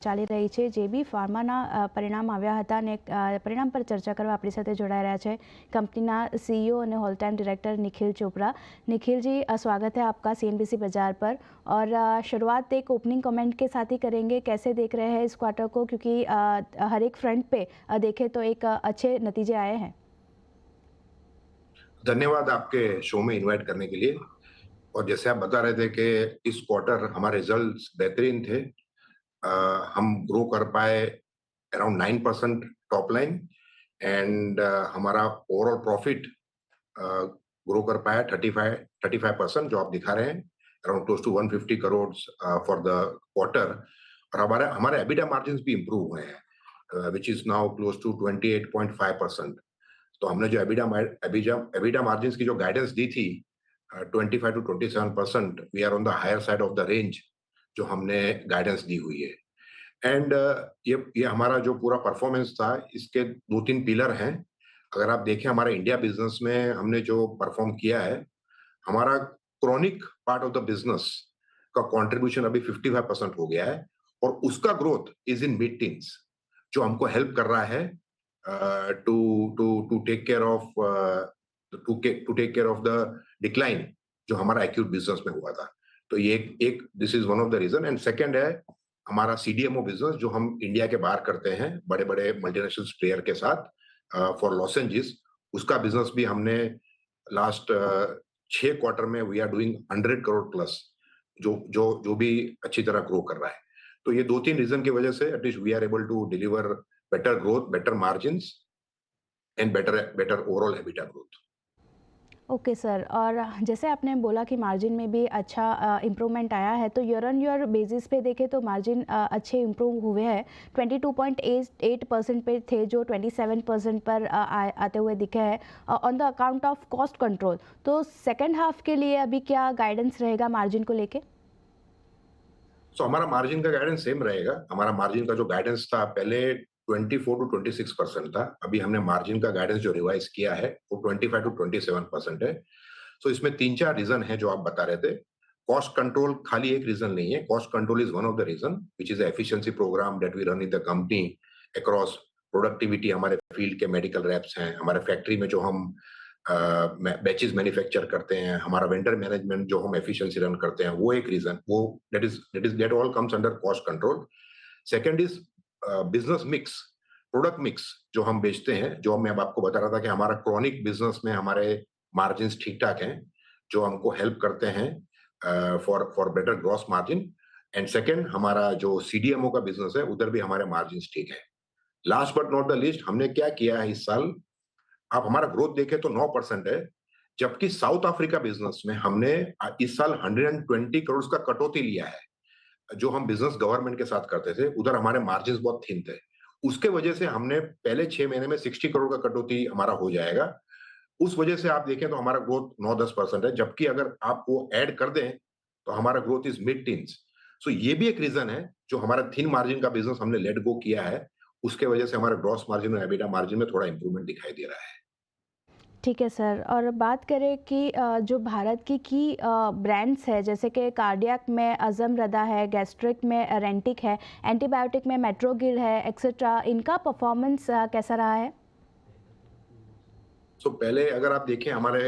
ચાલી રહી છે. જે બી ફાર્માના પરિણામ આવ્યા હતા અને પરિણામ પર ચર્ચા કરવા આપણી સાથે જોડાઈ રહ્યા છે कंपनी सीईओ और whole time director Nikhil Chopra. Nikhil ji, स्वागत है आपका सीएनबीसी बाजार पर. और शुरुआत एक ओपनिंग कमेंट के साथ ही करेंगे. कैसे देख रहे हैं इस क्वार्टर को, क्योंकि हर एक फ्रंट पे देखें तो एक अच्छे नतीजे आए हैं. धन्यवाद आपके शो में इनवाइट करने के लिए। और जैसे आप बता रहे थे कि इस क्वार्टर हमारे रिजल्ट्स बेहतरीन थे। हम ग्रो कर पाए अराउंड 9% टॉप लाइन एंड हमारा ओवरऑल प्रॉफिट ग्रो कर पाया 35% जो आप दिखा रहे हैं, around close to 150 crore for the quarter. और हमारे हमारे एबिटा मार्जिन्स भी इंप्रूव हुए हैं, which is now close to 28.5%। तो हमने जो एबिटा मार्जिन्स की जो गाइडेंस दी थी 25 to 27%, we are on the higher side of the range जो हमने गाइडेंस दी हुई है। एंड ये हमारा जो पूरा परफॉर्मेंस था, इसके 2-3 पिलर हैं। अगर आप देखें हमारे इंडिया बिजनेस में हमने जो परफॉर्म किया है, हमारा chronic part of the business का कंट्रीब्यूशन अभी 55% हो गया है और उसका growth is in mid teens, जो हमको हेल्प कर रहा है to take care of the decline जो हमारा एक्यूट बिजनेस में हुआ था। तो ये एक this is one of the reason. And second है हमारा सीडीएमओ बिजनेस जो हम इंडिया के बाहर करते हैं बड़े बड़े मल्टीनेशनल प्लेयर के साथ फॉर लॉसेंजिस। उसका बिजनेस भी हमने लास्ट 6 क्वार्टर में we are doing 100 crore plus, जो भी अच्छी तरह ग्रो कर रहा है। तो ये 2-3 रीजन की वजह से at least we are able to deliver better growth, better margins and better overall EBITDA growth. Okay sir. और जैसे आपने बोला कि मार्जिन में भी अच्छा इम्प्रूवमेंट आया है, तो ईयर ऑन ईयर बेसिस पे देखें तो मार्जिन अच्छे इम्प्रूव हुए हैं. 22.8% पे थे जो 27% पर आते हुए दिखे हैं on the account of cost control. तो सेकेंड हाफ के लिए अभी क्या गाइडेंस रहेगा मार्जिन को लेके? हमारा मार्जिन का गाइडेंस सेम रहेगा। हमारा मार्जिन का जो गाइडेंस था पहले 24 to 26% था। अभी हमने मार्जिन का गाइडेंस जो रिवाइज किया है वो 25 to 27% है। इसमें 3-4 रीजन है जो आप बता रहे थे। कॉस्ट कंट्रोल खाली एक रीजन नहीं है। Cost control is one of the reason which is efficiency programme that we run in the company across productivity. हमारे फील्ड के मेडिकल रैप्स हैं, हमारे फैक्ट्री में जो हम बैचेस मैन्युफैक्चर करते हैं, हमारा वेंडर मैनेजमेंट जो हम एफिशिएंसी रन करते हैं, वो एक रीजन, वो that all comes under cost control. Second is business mix, product mix जो हम बेचते हैं। जो मैं अब आपको बता रहा था कि हमारा क्रॉनिक बिजनेस में हमारे मार्जिन्स ठीक ठाक हैं, जो हमको हेल्प करते हैं for better gross margin. And second हमारा जो सीडीएमओ का बिजनेस है, उधर भी हमारे मार्जिन्स ठीक है। Last but not the least, हमने क्या किया है इस साल, आप हमारा ग्रोथ देखें तो 9% है, जबकि साउथ अफ्रीका बिजनेस में हमने इस साल 120 करोड़ का कटौती लिया है। जो हम बिजनेस गवर्नमेंट के साथ करते थे, उधर हमारे मार्जिन बहुत थिन थे। उसके वजह से हमने पहले 6 महीने में 60 करोड़ का कटौती हमारा हो जाएगा। उस वजह से आप देखें तो हमारा ग्रोथ 9-10% है, जबकि अगर आप वो ऐड कर दें तो हमारा ग्रोथ इज मिड टीन्स। ये भी एक रीजन है, जो हमारा थिन मार्जिन का बिजनेस हमने लेट गो किया है, उसके वजह से हमारे ग्रॉस मार्जिन और एबिटा मार्जिन में थोड़ा इंप्रूवमेंट दिखाई दे रहा है। ठीक है सर. और बात करें कि जो भारत की ब्रांड्स है, जैसे कि कार्डियक में अज़मरदा है, गैस्ट्रिक में रेंटिक है, एंटीबायोटिक में मेट्रोगिल है, एक्सेट्रा, इनका परफॉर्मेंस कैसा रहा है? पहले अगर आप देखें हमारे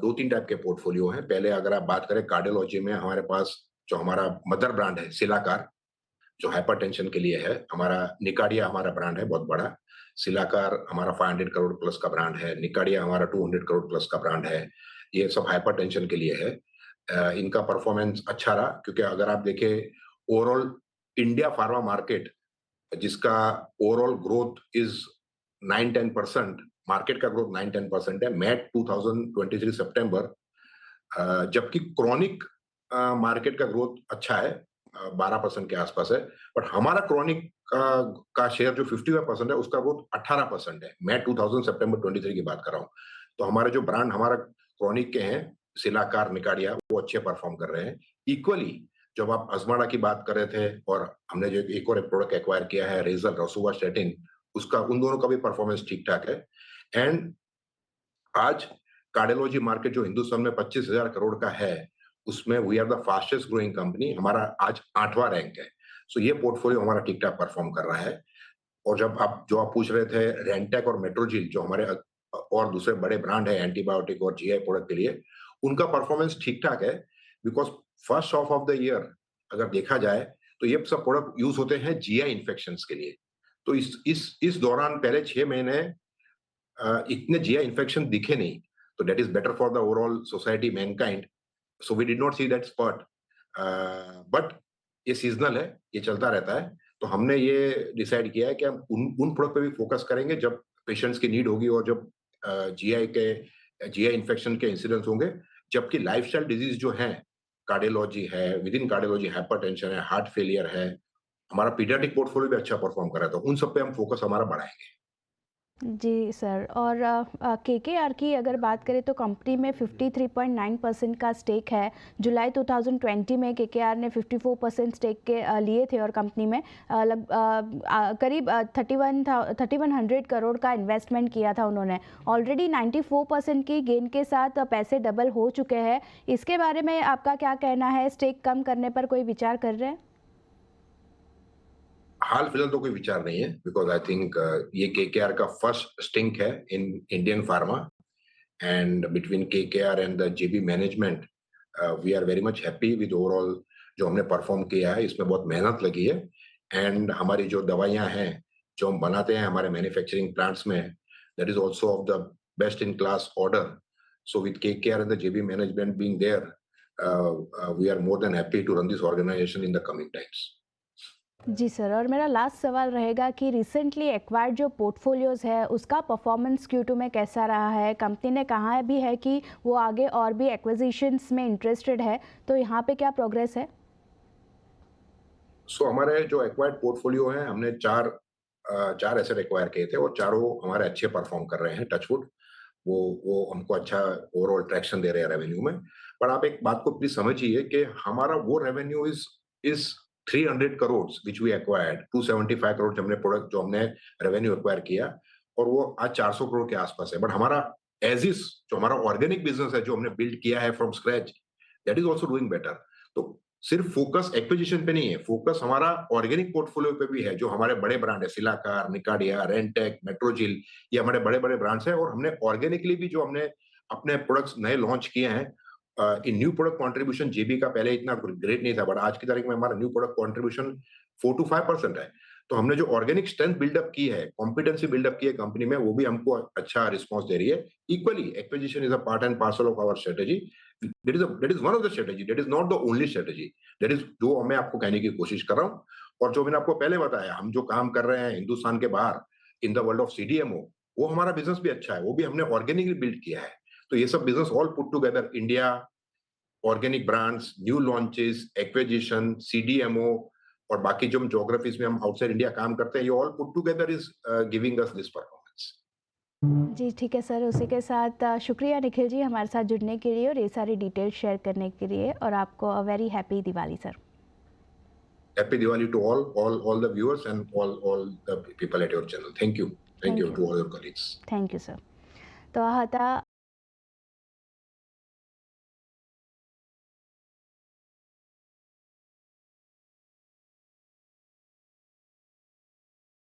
2-3 टाइप के पोर्टफोलियो हैं। पहले अगर आप बात करें कार्डियोलॉजी में, हमारे पास जो हमारा मदर ब्रांड है सिलाकार, जो हाइपरटेंशन के लिए है। हमारा निकाडिया हमारा ब्रांड है बहुत बड़ा। सिलाकार हमारा 500 करोड़ प्लस का ब्रांड है। निकाडिया हमारा 200 करोड़ प्लस का ब्रांड है। ये सब हाइपरटेंशन के लिए है। इनका परफॉर्मेंस अच्छा रहा, क्योंकि अगर आप देखें ओवरऑल इंडिया फार्मा मार्केट, जिसका ओवरऑल ग्रोथ इज 9-10%, मार्केट का ग्रोथ 9-10% है मैट 2023 सितंबर। जबकि क्रॉनिक मार्केट का ग्रोथ अच्छा है, 12% के आसपास है। बट हमारा क्रॉनिक का शेयर जो 55% है, उसका ग्रोथ 18% है। मैं 2000 सितंबर 23 की बात कर रहा हूँ। तो हमारे जो ब्रांड हमारा क्रॉनिक के हैं, सिलाकार, निकाडिया, वो अच्छे परफॉर्म कर रहे हैं। इक्वली जब आप अजमाडा की बात कर रहे थे, और हमने जो एक और प्रोडक्ट एक्वायर किया है रेजल रोसुवास्टैटिन, उसका, उन दोनों का भी परफॉर्मेंस ठीक ठाक है। एंड आज कार्डियोलॉजी मार्केट जो हिंदुस्तान में 25,000 करोड़ का है, उसमें we are the fastest growing company. हमारा आज 8वां रैंक है। सो ये पोर्टफोलियो हमारा ठीक-ठाक परफॉर्म कर रहा है। और जब आप जो आप पूछ रहे थे रेंटेक और मेट्रोजिल जो हमारे और दूसरे बड़े ब्रांड है एंटीबायोटिक और जीआई प्रोडक्ट के लिए, उनका परफॉर्मेंस ठीक-ठाक है because first half of the year अगर देखा जाए, तो ये सब प्रोडक्ट यूज़ होते हैं जीआई इन्फेक्शंस के लिए। तो इस दौरान पहले 6 महीने इतने जीआई इन्फेक्शन दिखे नहीं, तो that is better for the overall society mankind, so we did not see that spot. But ये सीज़नल है, ये चलता रहता है, तो हमने ये डिसाइड किया है कि हम उन प्रोडक्ट पे भी फोकस करेंगे जब पेशेंट्स की नीड होगी और जब जीआई इन्फेक्शन के इंसिडेंट्स होंगे, जबकि लाइफ़स्टाइल डिज़ीज़ जो हैं, कार्डियोलॉजी है, विद इन कार्डियोलॉजी हाइपरटेंशन है, हार्ट फेलियर है, हमारा पीडियाट्रिक पोर्टफोलियो भी अच्छा परफॉर्म कर रहा है, तो उन सब पे हम फोकस हमारा बढ़ाएँगे। जी सर। और केकेआर की अगर बात करें तो कंपनी में 53.9% का स्टेक है। जुलाई 2020 में केकेआर ने 54% स्टेक के लिए थे और कंपनी में करीब 3100 करोड़ का इन्वेस्टमेंट किया था उन्होंने। ऑलरेडी 94% की गेन के साथ पैसे डबल हो चुके हैं। इसके बारे में आपका क्या कहना है? स्टेक कम करने पर कोई विचार कर रहे हैं? हाल फिलहाल तो कोई विचार नहीं है बिकॉज़ आई थिंक ये केकेआर का फर्स्ट स्टिंक है in Indian pharma and between KKR and the JB management we are very much happy with overall जो हमने परफॉर्म किया है, इसमें बहुत मेहनत लगी है एंड हमारी जो दवाइयाँ हैं, जो हम बनाते हैं हमारे मैन्युफैक्चरिंग प्लांट्स में, that is also of the best in class order. So with KKR and the JB management being there, we are more than happy to run this organisation in the coming times. जी sir. और मेरा last सवाल रहेगा कि recently acquired जो portfolios है उसका performance Q2 में कैसा रहा है? कंपनी ने कहा भी है कि वो आगे और भी एक्विजिशंस में इंटरेस्टेड है, तो यहाँ पे क्या प्रोग्रेस है? सो हमारे जो एक्वायर्ड पोर्टफोलियो है हमने चार एसेट एक्वायर किए थे और चारों हमारे अच्छे परफॉर्म कर रहे हैं टचवुड। वो हमको अच्छा ओवरऑल ट्रैक्शन दे रहे हैं रेवेन्यू में। पर आप एक बात को प्लीज समझिए कि हमारा वो revenue is 300 crore which we acquired, 275 crore हमने प्रोडक्ट जो हमने रेवेन्यू एक्वायर किया और वो आज 400 करोड़ के आसपास है। बट हमारा एज इज जो हमारा ऑर्गेनिक बिजनेस है जो हमने बिल्ड किया है from scratch, that is also doing better. तो सिर्फ फोकस एक्विजिशन पे नहीं है, फोकस हमारा ऑर्गेनिक पोर्टफोलियो पे भी है। जो हमारे बड़े ब्रांड है सिलाकार, निकाडिया, रेंटेक, मेट्रोजिल, ये हमारे बड़े-बड़े ब्रांड्स हैं और हमने ऑर्गेनिकली भी जो हमने अपने प्रोडक्ट्स नए लॉन्च किए हैं, इन न्यू प्रोडक्ट कंट्रीब्यूशन जेबी का पहले इतना ग्रेट नहीं था, बट आज की तारीख में हमारा न्यू प्रोडक्ट कंट्रीब्यूशन 4 टू 5% है। तो हमने जो ऑर्गेनिक स्ट्रेंथ बिल्डअप की है, कॉम्पिटेंसी बिल्डअप की है कंपनी में, वो भी हमको अच्छा रिस्पॉन्स दे रही है। Equally acquisition is a part and parcel of our strategy. That is one of the strategy, that is not the only strategy. That is जो मैं आपको कहने की कोशिश कर रहा हूँ। और जो मैंने आपको पहले बताया, हम जो काम कर रहे हैं हिंदुस्तान के बाहर in the world of CDMO, वो हमारा बिजनेस भी अच्छा है, वो भी हमने ऑर्गेनिकली बिल्ड किया है। तो ये सब business all put together, India, organic brands, new launches, acquisition, CDMO और बाकी जो हम ज्योग्राफीज में हम आउटसाइड इंडिया काम करते हैं, ये all put together is giving us this performance. जी ठीक है सर। उसी के साथ शुक्रिया निखिल जी हमारे साथ जुड़ने के लिए और ये सारी डिटेल्स शेयर करने के लिए, और आपको a very happy Diwali sir. Happy Diwali to all the viewers and all the people at your channel. Thank you. Thank thank you you to all your colleagues. Thank you sir. તો આ હતા